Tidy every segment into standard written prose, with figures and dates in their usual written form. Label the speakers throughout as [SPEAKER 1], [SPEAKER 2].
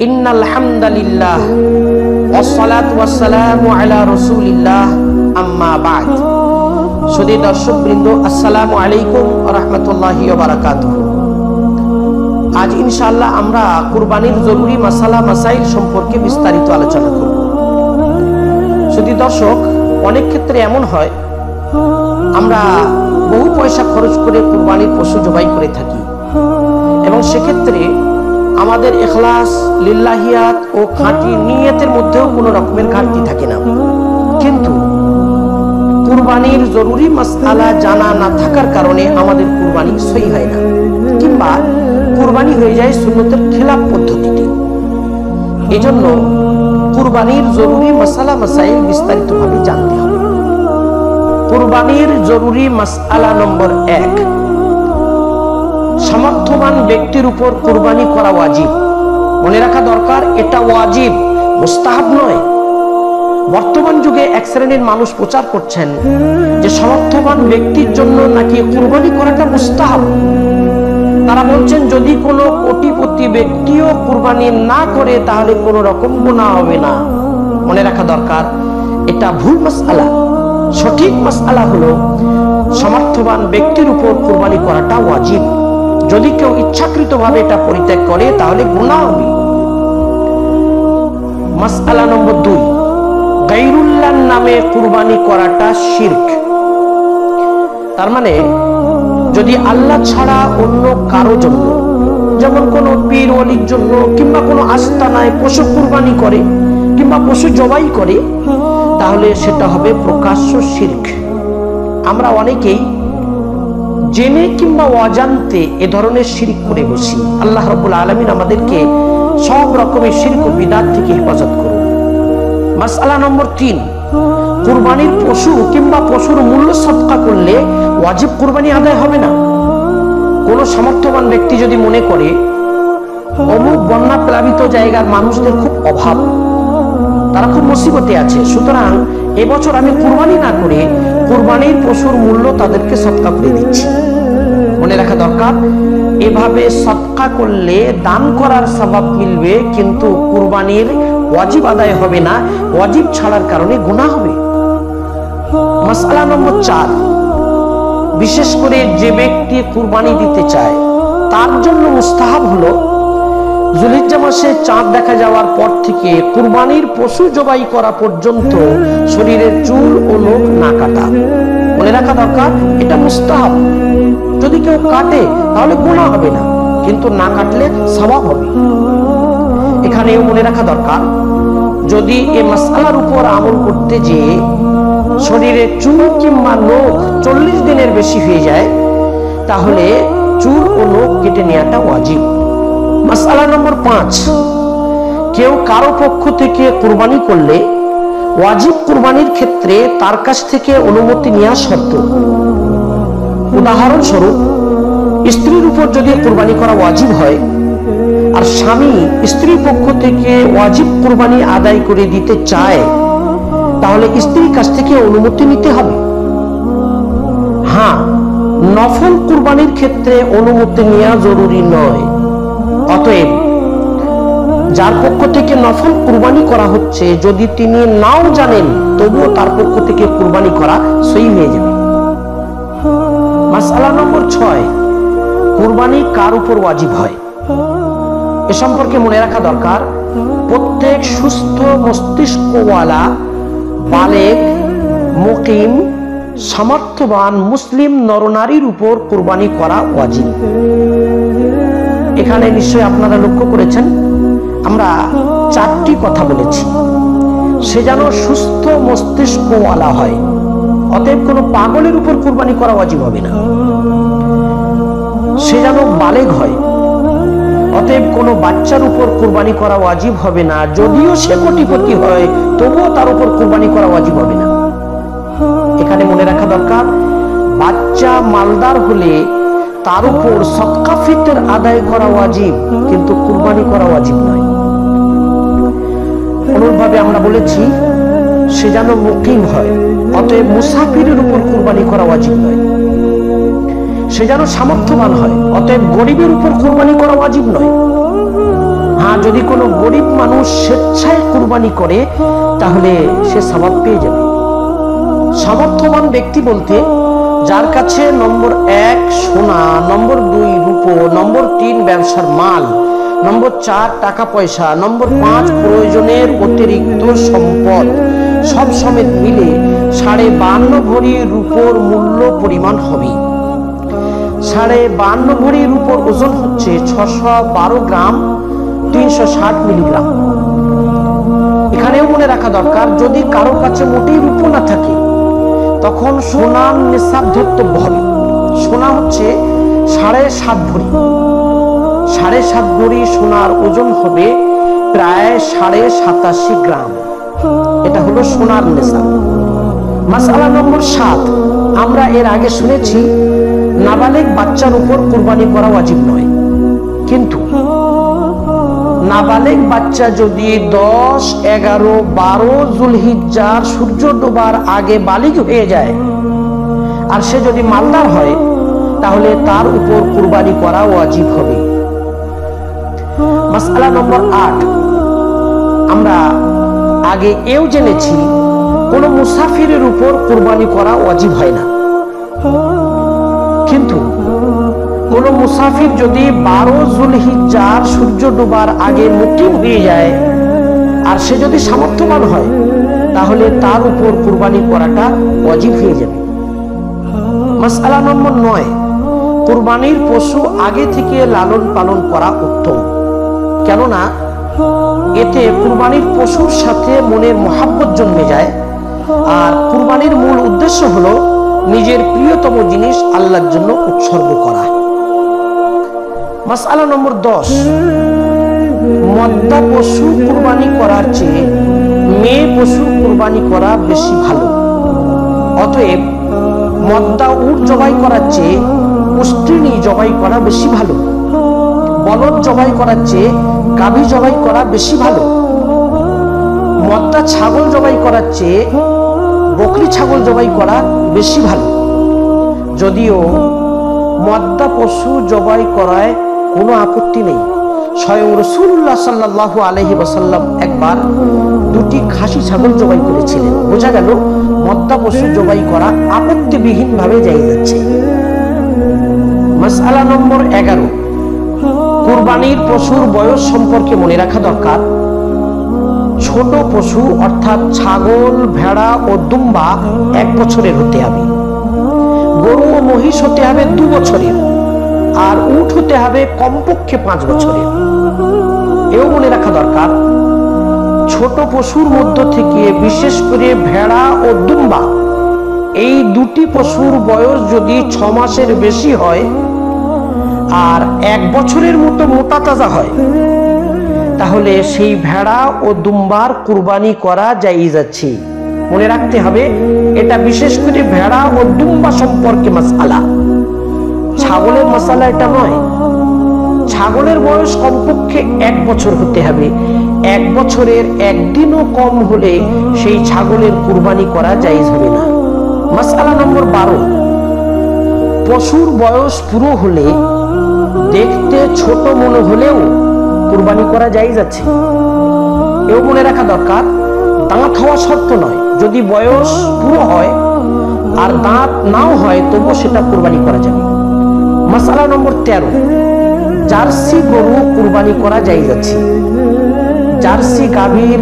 [SPEAKER 1] ইন্নাল হামদালিল্লাহ ওয়াসসালাতু ওয়াসসালামু আলা রাসূলিল্লাহ আম্মা বা'দ। সুধী দর্শকবৃন্দ, আসসালামু আলাইকুম ওয়া রাহমাতুল্লাহি ওয়া বারাকাতুহু। আজ ইনশাআল্লাহ আমরা কুরবানির জরুরি মাসালা মাসাইল সম্পর্কে বিস্তারিত আলোচনা করব। সুধী দর্শক, অনেক ক্ষেত্রে এমন হয় আমরা বহু পয়সা খরচ করে কুরবানির পশু জবাই করে থাকি এবং সেক্ষেত্রে আমাদের ইখলাস, লিল্লাহিয়াত ও খাঁটি নিয়তের মধ্যেও কোনো রকমের ঘাটতি থাকে না। কিন্তু কুরবানির জরুরি মাসআলা জানা না থাকার কারণে আমাদের কুরবানি সহি হয় না, কিংবা কুরবানি হয়ে যায় সুন্নতের খেলাফ পদ্ধতিতে। এজন্য কুরবানির জরুরি মাসালা মাসাইল বিস্তারিতভাবে জানতে হবে। কুরবানির জরুরি মাসআলা নম্বর 1, সামর্থ্যবান ব্যক্তির উপর কুরবানি করা ওয়াজিব। মনে রাখা দরকার, এটা ওয়াজিব, মুস্তাহাব নয়। বর্তমান যুগে এক শ্রেণীর মানুষ প্রচার করছেন যে সামর্থ্যবান ব্যক্তির জন্য নাকি কুরবানি করাটা মুস্তাহাব। তারা বলছেন যদি কোনো কোটিপতি ব্যক্তিও কুরবানি না করে তাহলে কোনো রকম গুনাহ হবে না। মনে রাখা দরকার, এটা ভুল মাসআলা। সঠিক মাসআলা হলো সামর্থ্যবান ব্যক্তির উপর কুরবানি করাটা ওয়াজিব। যদি কেউ ইচ্ছাকৃতভাবে এটা পরিত্যাগ করে তাহলে গুনাহ হবে। মাসআলা নম্বর 2, গায়রুল্লাহর নামে কুরবানি করাটা শিরক। তার মানে যদি আল্লাহ ছাড়া অন্য কারো জন্য, যেমন কোনো পীর ওলির জন্য কিংবা কোনো আস্তানায় পশু কুরবানি করে কিংবা পশু জবাই করে, তাহলে সেটা হবে প্রকাশ্য শিরক। আমরা অনেকেই জেনে কিংবা অজান্তে এ ধরনের শিরক করে বসি। আল্লাহ রাব্বুল আলামিন আমাদেরকে সব রকমের শিরক ও বিদআত থেকে হেফাজত করুন। মাসআলা নম্বর 3, কুরবানির পশু কিংবা পশুর মূল্য সদকা করলে ওয়াজিব কুরবানি আদায় হবে না। কোন সামর্থ্যবান ব্যক্তি যদি মনে করে অমুক বন্যা প্লাবিত জায়গার মানুষদের খুব অভাব, তারা খুব মুসিবতে আছে, সুতরাং এবছর আমি কুরবানি না করে কুরবানির পশুর মূল্য তাদেরকে সদকা করে দিচ্ছি। মনে রাখা দরকার, এভাবে সদকা করলে দান করার সওয়াব মিলবে, কিন্তু কুরবানির ওয়াজিব আদায় হবে না। ওয়াজিব ছাড়ার কারণে গুনাহ হবে। মাসআলা নম্বর 4, বিশেষ করে যে ব্যক্তি কুরবানি দিতে চায় তার জন্য মুস্তাহাব হলো যুলহিজ্জা মাসে চাঁদ দেখা যাওয়ার পর থেকে কুরবানির পশু জবাই করা পর্যন্ত শরীরের চুল ও নখ না কাটা। মনে রাখা দরকার, এটা মুস্তাহাব। যদি কেউ কাটে তাহলে গুনাহ হবে না, কিন্তু না কাটলে সওয়াব হবে। এখানেও মনে রাখা দরকার, যদি এই মাসআলার উপর আমল করতে যেয়ে শরীরে চুল কিংবা নখ 40 দিনের বেশি হয়ে যায়, তাহলে চুল ও নখ কেটে নেওয়াটা ওয়াজিব। মাসআলা নম্বর 5, কেউ কারো পক্ষ থেকে কুরবানি করলে ওয়াজিব কুরবানির ক্ষেত্রে তার কাছ থেকে অনুমতি নেওয়া শর্ত। উদাহরণস্বরূপ, স্ত্রীর উপর যদি কুরবানি করা ওয়াজিব হয় আর স্বামী স্ত্রীর পক্ষ থেকে ওয়াজিব কুরবানি আদায় করে দিতে চায়, তাহলে স্ত্রীর কাছ থেকে অনুমতি নিতে হবে। হ্যাঁ, নফল কুরবানির ক্ষেত্রে অনুমতি নেওয়া জরুরি নয়। অতএব যার পক্ষ থেকে নফল কুরবানি করা হচ্ছে, যদি তিনি নাও জানেন তবুও তার পক্ষ থেকে কুরবানি করা সহি হয়ে যাবে। মাসআলা নম্বর 6, কুরবানি কার উপর ওয়াজিব হয় এ সম্পর্কে মনে রাখা দরকার, প্রত্যেক সুস্থ মস্তিষ্কওয়ালা বালেগ, মুকিম, সামর্থ্যবান মুসলিম নরনারীর উপর কুরবানি করা ওয়াজিব। এখানে নিশ্চয়ই আপনারা লক্ষ্য করেছেন, আমরা 4টি কথা বলেছি। সে যেন সুস্থ মস্তিষ্কওয়ালা হয়, অতএব কোনো পাগলের উপর কুরবানি করা ওয়াজিব হবে না। সে যেন বালেগ হয়, অতএব কোনো বাচ্চার উপর কুরবানি করা ওয়াজিব হবে না। যদিও সে কোটিপতি হয় তবুও তার উপর কুরবানি করা ওয়াজিব হবে না। এখানে মনে রাখা দরকার, বাচ্চা মালদার হলে তার উপর সদকা ফিতর আদায় করা ওয়াজিব, কিন্তু কুরবানি করা ওয়াজিব নয়। অনুরূপভাবে আমরা বলেছি, সে যেন মুকিম হয়, অতএব মুসাফিরের উপর কুরবানি করা ওয়াজিব নয়। সে যেন সামর্থ্যবান হয়, অতএব গরিবের উপর কুরবানি করা ওয়াজিব নয়। হ্যাঁ, যদি কোনো গরিব মানুষ স্বেচ্ছায় কুরবানি করে তাহলে সে সওয়াব পেয়ে যাবে। সামর্থ্যবান ব্যক্তি বলতে যার কাছে নম্বর 1 সোনা, নম্বর 2 রূপো, নম্বর 3 ব্যবসার মাল, নম্বর 4 টাকা পয়সা, নম্বর 5 প্রয়োজনের অতিরিক্ত সম্পদ, সব সমেত মিলে 52.5 ভরি রূপোর মূল্য পরিমাণ হবে। 52.5 ভরি রূপোর ওজন হচ্ছে 612 গ্রাম 360 মিলিগ্রাম। এখানেও মনে রাখা দরকার, যদি কারো কাছে মোটেই রূপো না থাকে তখন সোনার নিসাব ধর্তব্য হবে। সোনা হচ্ছে 7.5 ভরি। 7.5 ভরি সোনার ওজন হবে প্রায় 87.5 গ্রাম। এটা হলো সোনার নিসাব। মাসআলা নম্বর 7, আমরা এর আগে শুনেছি নাবালেগ বাচ্চার উপর কুরবানি করা ওয়াজিব নয়, কিন্তু নাবালেগ বাচ্চা যদি 10, 11, 12 যুলহিজ্জার সূর্য ডোবার আগে বালিগ হয়ে যায় আর সে যদি মালদার হয় তাহলে তার উপর কুরবানি করা ওয়াজিব হবে। মাসআলা নম্বর 8, আমরা আগে এও জেনেছি কোন মুসাফিরের উপর কুরবানি করা ওয়াজিব হয় না, কিন্তু কোন মুসাফির যদি 12 যুলহিজ্জার সূর্য ডোবার আগে মুকিম হয়ে যায় আর সে যদি সামর্থ্যবান হয় তাহলে তার উপর কুরবানি করাটা ওয়াজিব হয়ে যাবে। মাসআলা নম্বর 9, কুরবানির পশু আগে থেকে লালন পালন করা উত্তম, কেননা এতে কুরবানির পশুর সাথে মনের মহাব্বত জন্মে যায়। আর কুরবানির মূল উদ্দেশ্য হলো নিজের প্রিয়তম জিনিস আল্লাহর জন্য উৎসর্গ করা। মাসআলা নম্বর 10, মদ্দা পশু কুরবানি করার চেয়ে মেয়ে পশু কুরবানি করা বেশি ভালো। অতএব মদ্দা উট জবাই করার চেয়ে পুষ্টিনি জবাই করা বেশি ভালো। বলদ জবাই করার চেয়ে গাভী জবাই করা বেশি ভালো। মদ্দা ছাগল জবাই করার চেয়ে বকরি ছাগল জবাই করা বেশি ভালো। যদিও মদ্দা পশু জবাই করায় কোনো আপত্তি নেই। স্বয়ং রাসূলুল্লাহ সাল্লাল্লাহু আলাইহি ওয়াসাল্লাম একবার 2টি খাসি ছাগল জবাই করেছিলেন। বোঝা গেল মদ্দা পশু জবাই করা আপত্তিবিহীন ভাবে জায়েজ আছে। মাসআলা নম্বর 11, কুরবানির পশুর বয়স সম্পর্কে মনে রাখা দরকার। ছোট পশু অর্থাৎ ছাগল, ভেড়া ও দুম্বা 1 বছরের হতে হবে। গরু ও মহিষ হতে হবে 2 বছরের, আর উট হতে হবে কমপক্ষে 5 বছরের। এও মনে রাখা দরকার, ছোট পশুর মধ্য থেকে বিশেষ করে ভেড়া ও দুম্বা এই 2টি পশুর বয়স যদি 6 মাসের বেশি হয় আর 1 বছরের মতো মোটা তাজা হয় তাহলে সেই ভেড়া ও দুম্বার কুরবানি করা জায়েজ আছে। মনে রাখতে হবে এটা বিশেষ করে ভেড়া ও দুম্বা সম্পর্কে মাসআলা, ছাগলের মাসআলা এটা নয়। ছাগলের বয়স কমপক্ষে 1 বছর হতে হবে। 1 বছরের একদিনও কম হলে সেই ছাগলের কুরবানি করা জায়েজ হবে না। মাসআলা নম্বর 12, পশুর বয়স পুরো হলে দেখতে ছোট মনে হলেও কুরবানি করা জায়েজ আছে। এও মনে রাখা দরকার, দাঁত হওয়া শর্ত নয়। যদি বয়স পুরো হয় আর দাঁত নাও হয় তবুও সেটা কুরবানি করা যাবে। মাসআলা নম্বর 13, জার্সি গরু কুরবানি করা জায়েজ আছে। জার্সি গাভীর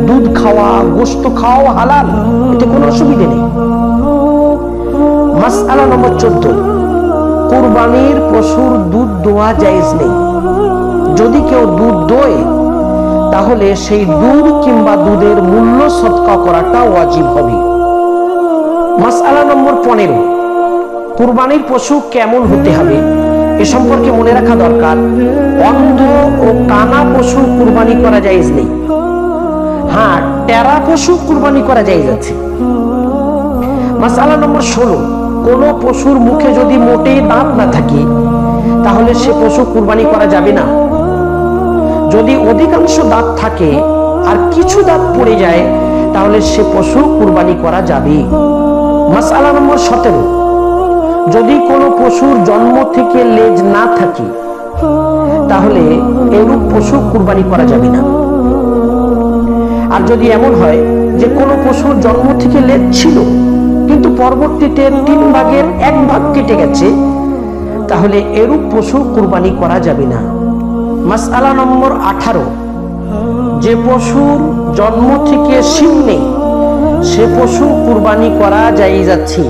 [SPEAKER 1] দুধ খাওয়া, গোশত খাওয়া হালাল, এতে কোনো অসুবিধা নেই। মাসআলা নম্বর 14, কুরবানির পশুর দুধ দোয়া জায়েজ নেই। যদি কেউ দুধ দোয় তাহলে সেই দুধ কিংবা দুধের মূল্য সদকা করাটা ওয়াজিব হবে। মাসআলা নম্বর 15, কুরবানির পশু কেমন হতে হবে এ সম্পর্কে মনে রাখা দরকার। অন্ধ ও কানা পশু কুরবানি করা জায়েজ নেই। হ্যাঁ, টেরা পশু কুরবানি করা জায়েজ আছে। মাসআলা নম্বর 16, কোন পশুর মুখে যদি মোটেই দাঁত না থাকে তাহলে সে পশু কুরবানি করা যাবে না। যদি অধিকাংশ দাঁত থাকে আর কিছু দাঁত পড়ে যায় তাহলে সে পশু কুরবানি করা যাবে। মাসআলা নম্বর 17, যদি কোনো পশুর জন্ম থেকে লেজ না থাকে তাহলে এরূপ পশু কুরবানি করা যাবে না। আর যদি এমন হয় যে কোনো পশুর জন্ম থেকে লেজ ছিল কিন্তু পরবর্তীতে 3 ভাগের 1 ভাগ কেটে গেছে, তাহলে এরূপ পশু কুরবানি করা যাবে না। মাসআলা নম্বর 18, যে পশুর জন্ম থেকে শিং নেই সে পশু কুরবানি করা জায়েজ আছে।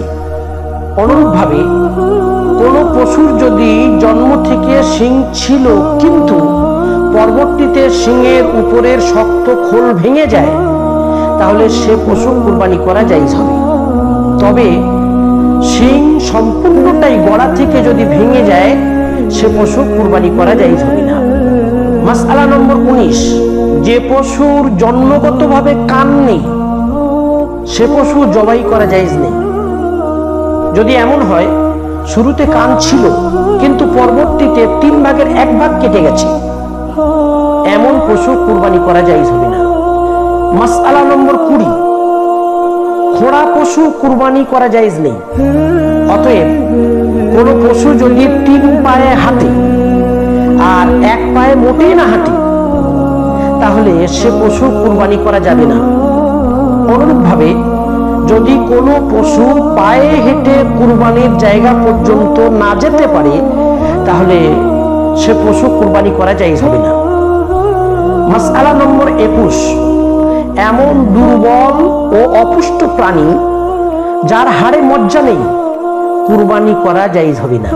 [SPEAKER 1] অনুরূপভাবে কোনো পশুর যদি জন্ম থেকে শিং ছিল কিন্তু পরবর্তীতে শিংয়ের উপরের শক্ত খোল ভেঙে যায়, তাহলে সে পশু কুরবানি করা জায়েজ হবে। তবে শিং সম্পূর্ণটাই গড়া থেকে যদি ভেঙে যায় সে পশু কুরবানি করা জায়েজ হবে না। মাসআলা নম্বর 19, যে পশুর জন্মগতভাবে কান নেই সে পশু জবাই করা জায়েজ নেই। যদি এমন হয় শুরুতে কান ছিল কিন্তু পরবর্তীতে 3 ভাগের 1 ভাগ কেটে গেছে, এমন পশু কুরবানি করা জায়েজ হবে না। মাসআলা নম্বর 20, খোঁড়া পশু কুরবানি করা জায়েজ নেই। অতএব কোনো পশু যদি 3 পায়ে হাঁটে আর 1 পায়ে মোটেই না হাঁটে, তাহলে সে পশু কুরবানি করা যাবে না। অনুরূপভাবে যদি কোনো পশু পায়ে হেঁটে কুরবানির জায়গা পর্যন্ত না যেতে পারে, তাহলে সে পশু কুরবানি করা জায়েজ হবে না। মাসআলা নম্বর 21, এমন দুর্বল ও অপুষ্ট প্রাণী যার হাড়ে মজ্জা নেই কুরবানি করা জায়েজ হবে না।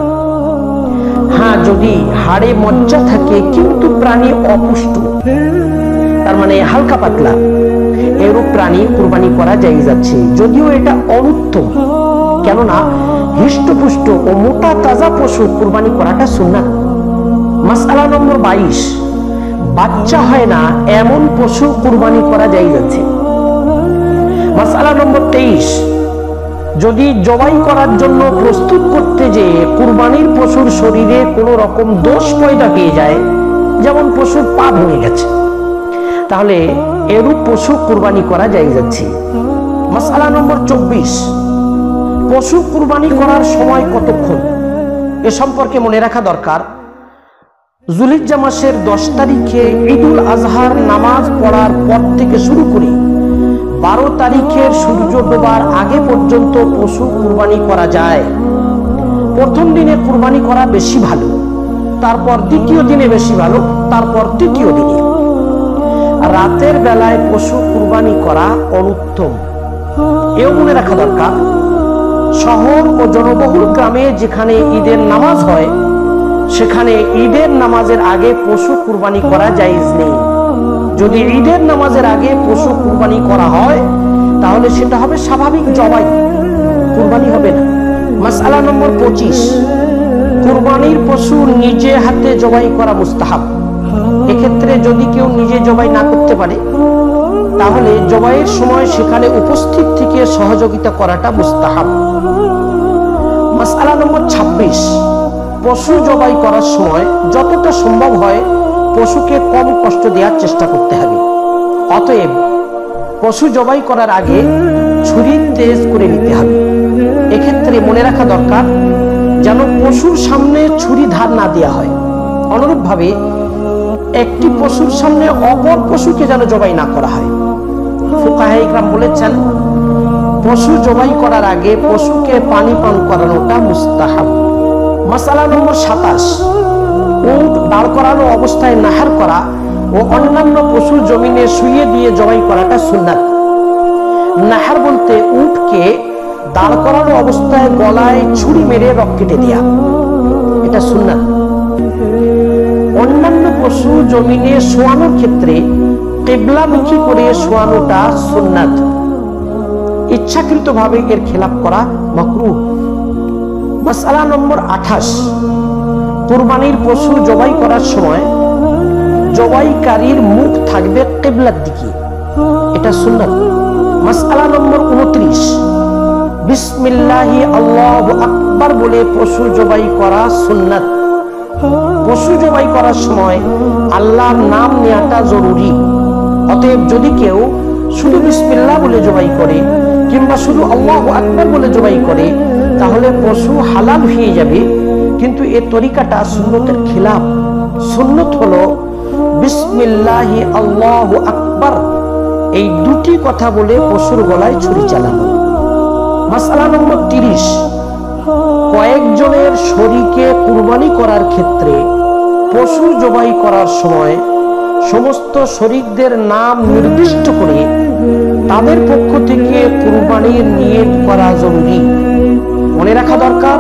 [SPEAKER 1] হ্যাঁ, যদি হাড়ে মজ্জা থাকে কিন্তু প্রাণী অপুষ্ট, তার মানে হালকা পাতলা, এরূপ প্রাণী কুরবানি করা জায়েজ আছে, যদিও এটা অনুত্তম। কেননা হৃষ্টপুষ্ট ও মোটা তাজা পশু কুরবানি করাটা সুন্নাত। মাসআলা নম্বর 22, বাচ্চা হয় না এমন পশু কুরবানি করা জায়েজ আছে। মাসআলা নম্বর 23, যদি জবাই করার জন্য প্রস্তুত করতে যে কুরবানির পশুর শরীরে কোনো রকম দোষ পয়দা পেয়ে যায়, যেমন পশুর পা ভেঙে গেছে, তাহলে এরূপ পশু কুরবানি করা জায়েজ আছে। মাসআলা নম্বর 24, পশু কুরবানি করার সময় কতক্ষণ এ সম্পর্কে মনে রাখা দরকার। যুলহিজ্জা মাসের 10 তারিখে ঈদুল আজহার নামাজ পড়ার পর থেকে শুরু করে 12 তারিখের সূর্য ডোবার আগে পর্যন্ত পশু কুরবানি করা যায়। প্রথম দিনে কুরবানি করা বেশি ভালো, তারপর দ্বিতীয় দিনে বেশি ভালো, তারপর তৃতীয় দিনে। রাতের বেলায় পশু কুরবানি করা অনুত্তম। এও মনে রাখা দরকার, শহর ও জনবহুল গ্রামে যেখানে ঈদের নামাজ হয় সেখানে ঈদের নামাজের আগে পশু কুরবানি করা জায়েজ নেই। যদি ঈদের নামাজের আগে পশু কুরবানি করা হয় তাহলে সেটা হবে স্বাভাবিক জবাই, কুরবানি হবে না। মাসআলা নম্বর 25, কুরবানির পশু নিজে হাতে জবাই করা মুস্তাহাব। এক্ষেত্রে যদি কেউ নিজে জবাই না করতে পারে তাহলে জবাইয়ের সময় সেখানে উপস্থিত থেকে সহযোগিতা করাটা মুস্তাহাব। মাসআলা নম্বর 26, পশু জবাই করার সময় যতটা সম্ভব হয় পশুকে কম কষ্ট দেওয়ার চেষ্টা করতে হবে। অতএব পশু জবাই করার আগে ছুরি তেজ করে নিতে হবে। এক্ষেত্রে মনে রাখা দরকার যেন পশুর সামনে ছুরি ধার না দেওয়া হয়। অনুরূপভাবে একটি পশুর সামনে অপর পশুকে যেন জবাই না করা হয়। ফুকাহায়ে ইকরাম বলেছেন, পশু জবাই করার আগে পশুকে পানি পান করানোটা মুস্তাহাব। মাসআলা নম্বর 27, উট দাঁড় করানো অবস্থায় নাহার করা ও অন্যান্য পশু জমিনে শুইয়ে দিয়ে জবাই করাটা সুন্নাত। নাহার বলতে উটকে দাঁড় করানো অবস্থায় গলায় ছুরি মেরে রক কেটে দেয়া, এটা সুন্নাত। অন্যান্য পশু জমিনে শোয়ানোর ক্ষেত্রে কিবলামুখী করে শোয়ানোটা সুন্নাত। ইচ্ছাকৃতভাবে এর খেলাপ করা মাকরুহ। মাসআলা নম্বর 28, কুরবানির পশু জবাই করার সময় জবাইকারীর মুখ থাকবে কিবলার দিকে, এটা সুন্নাত। মাসআলা নম্বর 29, বিসমিল্লাহি আল্লাহু আকবার বলে পশু জবাই করা সুন্নাত। পশু জবাই করার সময় আল্লাহর নাম নেওয়াটা জরুরি। অতএব যদি কেউ শুধু বিসমিল্লাহ বলে জবাই করে কিংবা শুধু আল্লাহু আকবার বলে জবাই করে তাহলে পশু হালাল হয়ে যাবে, কিন্তু এ তরিকাটা সুন্নতের খিলাফ। সুন্নত হলো বিসমিল্লাহি আল্লাহু আকবার, এই দুটি কথা বলে পশুর গলায় ছুরি চালানো। মাসআলা নম্বর 30, কয়েকজনের শরীকে কুরবানি করার ক্ষেত্রে পশু জবাই করার সময় সমস্ত শরীকদের নাম নির্দিষ্ট করে তাদের পক্ষ থেকে কুরবানির নিয়ত করা জরুরি। মনে রাখা দরকার,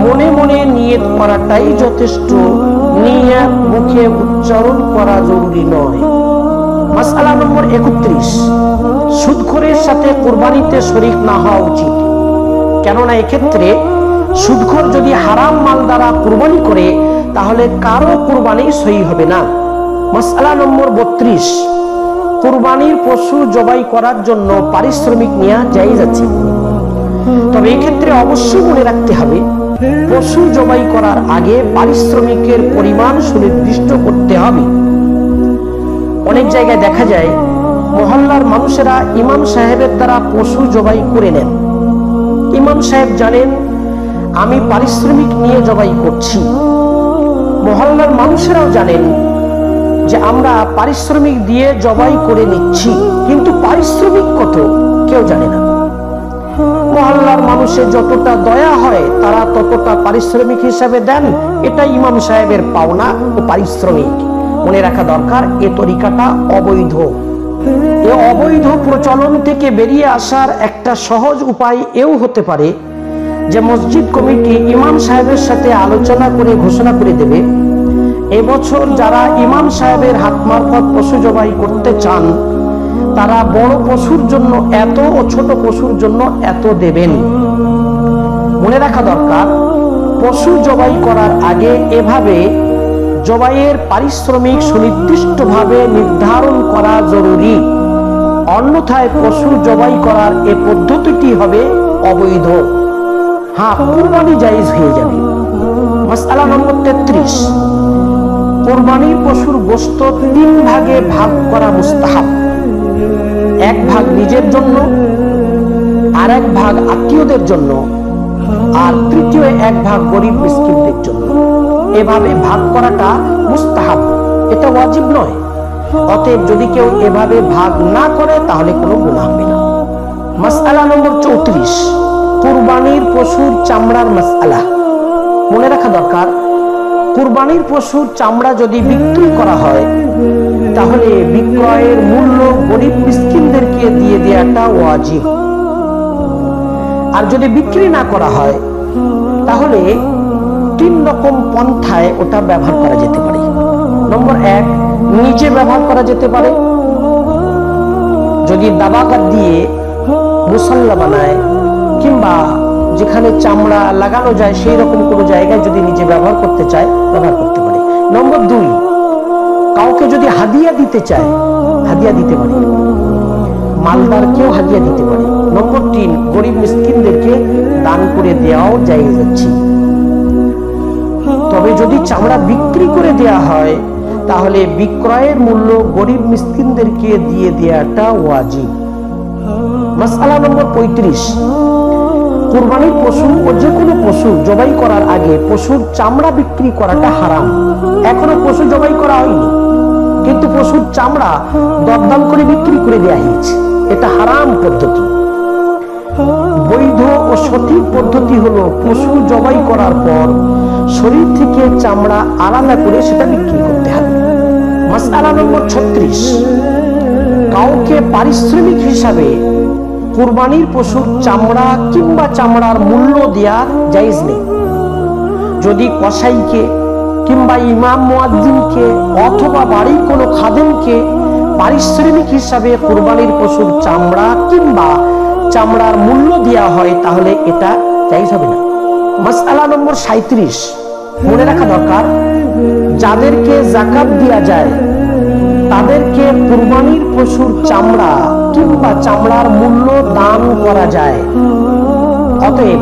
[SPEAKER 1] মনে মনে নিয়ত করাটাই যথেষ্ট, নিয়ত মুখে উচ্চারণ করা জরুরি নয়। মাসআলা নম্বর 31, সুদখোরের সাথে কুরবানিতে শরীক না হওয়া উচিত, কেননা এক্ষেত্রে সুদখোর যদি হারাম মাল দ্বারা কুরবানি করে তাহলে কারো কুরবানি সহি হবে না। মাসআলা নম্বর 32, কুরবানির পশু জবাই করার জন্য পারিশ্রমিক নেওয়া জায়েজ আছে, তবে এক্ষেত্রে অবশ্যই মনে রাখতে হবে পশু জবাই করার আগে পারিশ্রমিকের পরিমাণ সুনির্দিষ্ট করতে হবে। অনেক জায়গায় দেখা যায় মহল্লার মানুষেরা ইমাম সাহেবের দ্বারা পশু জবাই করে নেন। ইমাম সাহেব জানেন আমি পারিশ্রমিক নিয়ে জবাই করছি, মহল্লার মানুষেরাও জানেন যে আমরা পারিশ্রমিক দিয়ে জবাই করে নিচ্ছি, কিন্তু পারিশ্রমিক কত কেউ জানে না। মহল্লার মানুষের যতটা দয়া হয় তারা ততটা পারিশ্রমিক হিসাবে দেন, এটা ইমাম সাহেবের পাওনা ও পারিশ্রমিক। মনে রাখা দরকার এ তরিকাটা অবৈধ। এ অবৈধ প্রচলন থেকে বেরিয়ে আসার একটা সহজ উপায় এও হতে পারে যে মসজিদ কমিটি ইমাম সাহেবের সাথে আলোচনা করে ঘোষণা করে দেবে এবছর যারা ইমাম সাহেবের হাত মারফত পশু জবাই করতে চান তারা বড় পশুর জন্য এত ও ছোট পশুর জন্য এত দেবেন। মনে রাখা দরকার পশু জবাই করার আগে এভাবে জবাইয়ের পারিশ্রমিক সুনির্দিষ্টভাবে নির্ধারণ করা জরুরি, অন্যথায় পশু জবাই করার এ পদ্ধতিটি হবে অবৈধ। হ্যাঁ, কুরবানি জায়েজ হয়ে যাবে। মাসআলা নম্বর 33, কুরবানির পশুর গোশত 3 ভাগে ভাগ করা মুস্তাহাব। 1 ভাগ নিজের জন্য, আর 1 ভাগ আত্মীয়দের জন্য, আর তৃতীয় 1 ভাগ গরিব মিসকিনদের জন্য। এভাবে ভাগ করাটা মুস্তাহাব, এটা ওয়াজিব নয়। অতএব যদি কেউ এভাবে ভাগ না করে তাহলে কোনো গুনাহ হবে না। মাসআলা নম্বর 34, কুরবানির পশুর চামড়ার মাসআলা। মনে রাখা দরকার কুরবানির পশুর চামড়া যদি বিক্রি করা হয় তাহলে বিক্রয়ের মূল্য গরিব মিসকিনদেরকে দিয়ে দেওয়াটা ওয়াজিব। আর যদি বিক্রি না করা হয় তাহলে 3 রকম পন্থায় ওটা ব্যবহার করা যেতে পারে। নম্বর 1, নিজে ব্যবহার করা যেতে পারে, যদি দাবাগাত দিয়ে মুসল্লা বানায় কিংবা যেখানে চামড়া লাগানো যায় সেই রকম কোনো জায়গায় যদি নিজে ব্যবহার করতে চায় ব্যবহার করতে পারে। নম্বর 2, কাউকে যদি হাদিয়া দিতে চায় হাদিয়া দিতে পারে, মালদারকেও হাদিয়া দিতে পারে। নম্বর 3, গরিব মিসকিনদেরকে দান করে দেওয়াও জায়েজ আছে। তবে যদি চামড়া বিক্রি করে দেয়া হয় তাহলে বিক্রয়ের মূল্য গরিব মিসকিনদেরকে দিয়ে দেওয়াটা ওয়াজিব। মাসআলা নম্বর 35, কুরবানির পশু ও যে কোনো পশু জবাই করার আগে পশুর চামড়া বিক্রি করাটা হারাম। এখনো পশু জবাই করা হয়নি কিন্তু পশুর চামড়া দরদাম করে বিক্রি করে দেওয়া হয়েছে, এটা হারাম পদ্ধতি। বৈধ ও সঠিক পদ্ধতি হলো পশু জবাই করার পর শরীর থেকে চামড়া আলাদা করে সেটা বিক্রি করতে হবে। মাসআলা নম্বর 36, কাউকে পারিশ্রমিক হিসাবে কুরবানির পশুর চামড়া কিংবা চামড়ার মূল্য দেয়া জায়েজ নেই। যদি কসাইকে কিংবা ইমাম মুয়াজ্জিনকে অথবা বাড়ির কোনো খাদেমকে পারিশ্রমিক হিসাবে কুরবানির পশুর চামড়া কিংবা চামড়ার মূল্য দেয়া হয় তাহলে এটা জায়েজ হবে না। মাসআলা নম্বর 37, মনে রাখা দরকার যাদেরকে যাকাত দেয়া যায় তাদেরকে কুরবানির পশুর চামড়া কিংবা চামড়ার মূল্য দান করা যায়। অতএব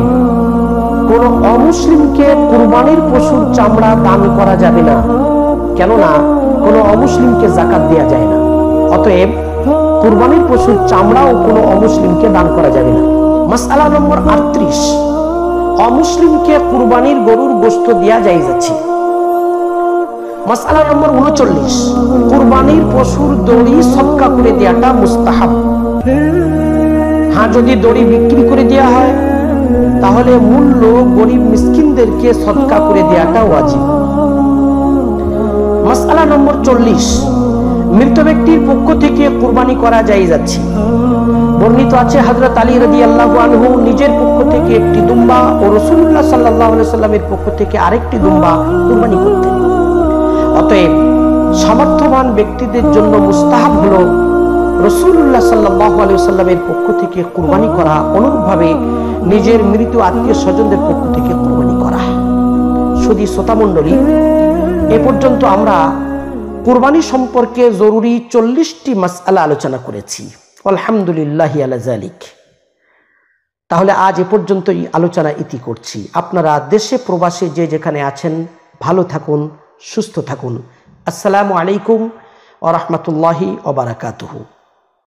[SPEAKER 1] কোন অমুসলিমকে কুরবানির পশুর চামড়া দান করা যাবে না, কেননা কোন অমুসলিমকে যাকাত দেয়া যায় না। অতএব কুরবানির পশুর চামড়াও কোন অমুসলিমকে দান করা যাবে না। মাসআলা নম্বর 38, অমুসলিমকে কুরবানির গরুর গোশত দেয়া জায়েজ আছে। মাসআলা নম্বর 39, কুরবানির পশুর দড়ি সদকা করে দেওয়াটা মুস্তাহাব। হ্যাঁ, যদি দড়ি বিক্রি করে দেওয়া হয় তাহলে মূল্য গরিব মিসকিনদেরকে সদকা করে দেওয়াটা ওয়াজিব। মাসআলা নম্বর 40, মৃত ব্যক্তির পক্ষ থেকে কুরবানি করা জায়েজ আছে। বর্ণিত আছে হযরত আলী রাদিয়াল্লাহু আনহু নিজের পক্ষ থেকে একটি দুম্বা ও রাসূলুল্লাহ সাল্লাল্লাহু আলাইহি সাল্লামের পক্ষ থেকে আরেকটি দুম্বা কুরবানি করতেন। অতএব সামর্থ্যবান ব্যক্তিদের জন্য মুস্তাহাব হলো রাসূলুল্লাহ সাল্লাল্লাহু আলাইহি সাল্লামের পক্ষ থেকে কুরবানি করা, অনুরূপভাবে নিজের মৃত আত্মীয় স্বজনদের পক্ষ থেকে কুরবানি করা। শুধু শ্রোতা মণ্ডলী, এ পর্যন্ত আমরা কুরবানি সম্পর্কে জরুরি 40টি মাসআলা আলোচনা করেছি। আলহামদুলিল্লাহি আলা যালিক। তাহলে আজ এ পর্যন্তই আলোচনা ইতি করছি। আপনারা দেশে প্রবাসে যে যেখানে আছেন ভালো থাকুন, সুস্থ থাকুন। আসসালামু আলাইকুম ওয়া রাহমাতুল্লাহি ওয়া বারাকাতুহু।